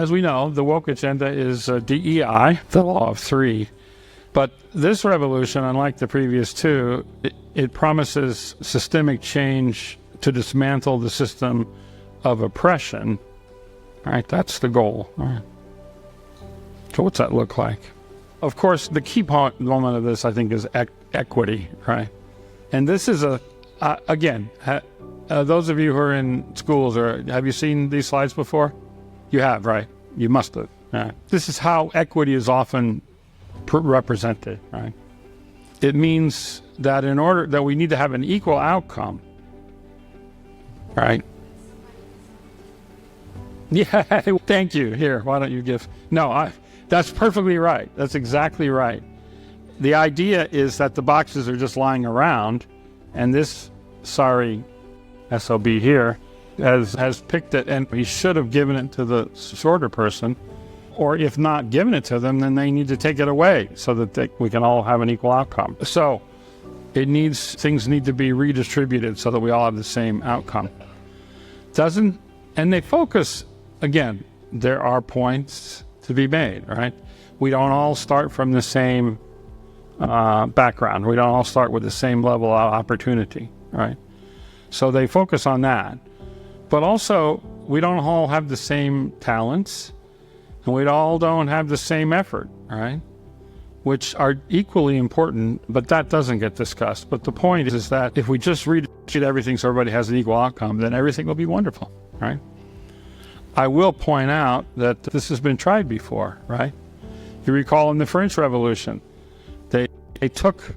as we know, the woke agenda is DEI, the law of three. But this revolution, unlike the previous two, it promises systemic change to dismantle the system of oppression. All right, that's the goal. All right. So what's that look like? Of course, the key moment of this, I think, is equity, right? And this is again, those of you who are in schools, have you seen these slides before? You have, right? You must have. Right? This is how equity is often represented, right? It means that in order that we need to have an equal outcome, right? Yeah, thank you. Here, why don't you give? No, that's perfectly right. That's exactly right. The idea is that the boxes are just lying around, and this sorry SOB here has picked it, and he should have given it to the shorter person, or if not given it to them, then they need to take it away so that we can all have an equal outcome. So things need to be redistributed so that we all have the same outcome. And they focus, again, there are points to be made, right? We don't all start from the same background. We don't all start with the same level of opportunity, right? So they focus on that. But also, we don't all have the same talents, and we all don't have the same effort, right? Which are equally important, but that doesn't get discussed. But the point is that if we just redistribute everything so everybody has an equal outcome, then everything will be wonderful, right? I will point out that this has been tried before, right? You recall in the French Revolution, they took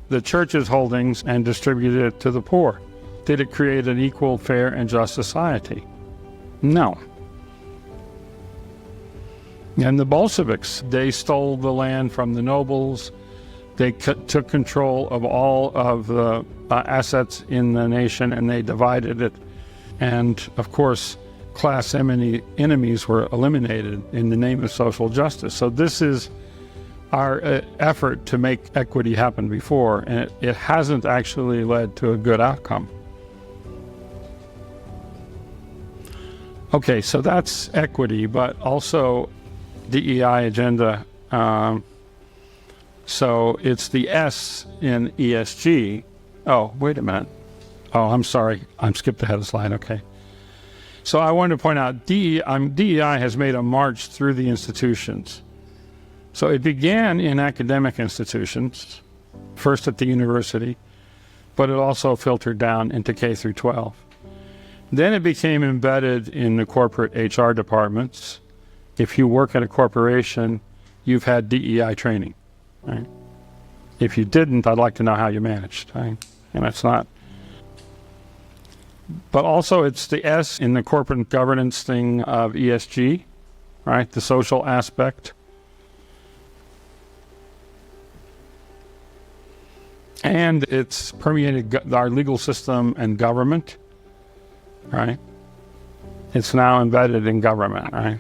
the church's holdings and distributed it to the poor. Did it create an equal, fair, and just society? No. And the Bolsheviks, they stole the land from the nobles. They took control of all of the assets in the nation, and they divided it. And of course, class enemies were eliminated in the name of social justice. So this is our effort to make equity happen before, and it hasn't actually led to a good outcome. Okay, so that's equity, but also DEI agenda. So it's the S in ESG. Oh, wait a minute. Oh, I'm sorry. I'm skipped ahead of the slide. Okay. So I wanted to point out DEI has made a march through the institutions. So it began in academic institutions, first at the university, but it also filtered down into K through 12. Then it became embedded in the corporate HR departments. If you work at a corporation, you've had DEI training, right? If you didn't, I'd like to know how you managed, right? And it's not. But also it's the S in the corporate governance thing of ESG, right? The social aspect. And it's permeated our legal system and government, right? It's now embedded in government, right?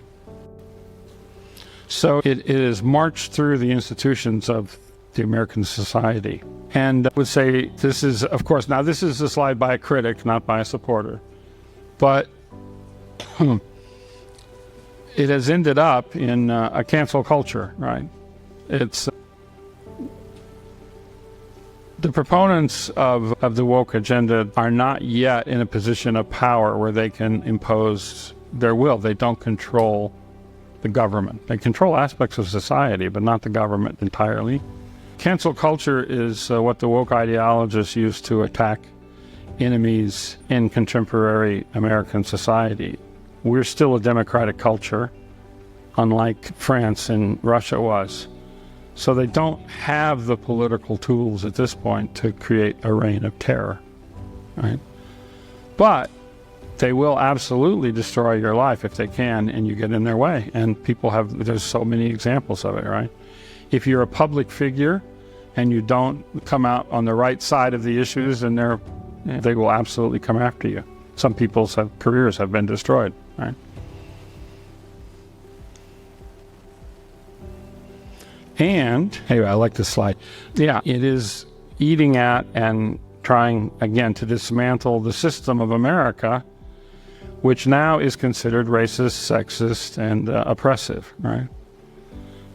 So it is marched through the institutions of the American society. And I would say this is, of course, now this is a slide by a critic, not by a supporter. But it has ended up in a cancel culture, right? It's the proponents of the woke agenda are not yet in a position of power where they can impose their will. They don't control the government. They control aspects of society, but not the government entirely. Cancel culture is what the woke ideologists use to attack enemies in contemporary American society. We're still a democratic culture, unlike France and Russia was. So they don't have the political tools at this point to create a reign of terror, right? But they will absolutely destroy your life if they can and you get in their way. And there's so many examples of it, right? If you're a public figure and you don't come out on the right side of the issues, and they will absolutely come after you. Some people's careers have been destroyed, right? And, anyway, I like this slide. Yeah, it is eating at and trying, again, to dismantle the system of America which now is considered racist, sexist, and oppressive, right?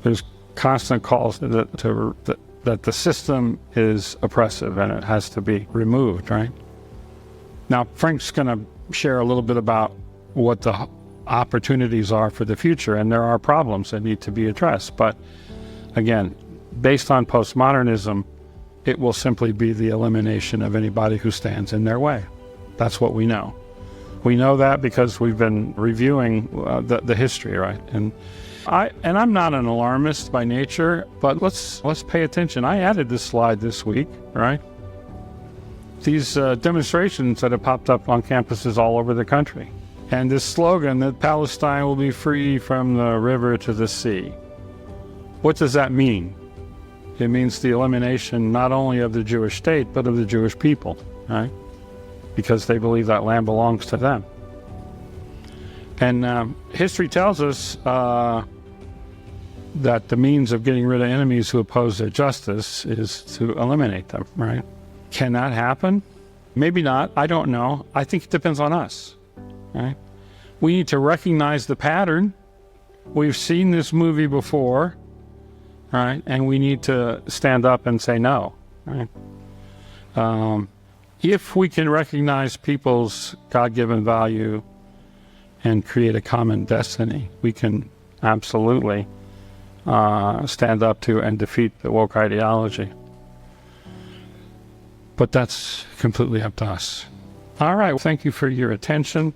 There's constant calls that the system is oppressive and it has to be removed, right? Now, Frank's going to share a little bit about what the opportunities are for the future, and there are problems that need to be addressed. But again, based on postmodernism, it will simply be the elimination of anybody who stands in their way. That's what we know. We know that because we've been reviewing the history, right? And I'm not an alarmist by nature, but let's pay attention. I added this slide this week, right? These demonstrations that have popped up on campuses all over the country. And this slogan that Palestine will be free from the river to the sea. What does that mean? It means the elimination not only of the Jewish state, but of the Jewish people, right? Because they believe that land belongs to them. And history tells us that the means of getting rid of enemies who oppose their justice is to eliminate them, right? Can that happen? Maybe not. I don't know. I think it depends on us, right? We need to recognize the pattern. We've seen this movie before, right? And we need to stand up and say no, right? If we can recognize people's God-given value and create a common destiny, we can absolutely stand up to and defeat the woke ideology. But that's completely up to us. All right, thank you for your attention.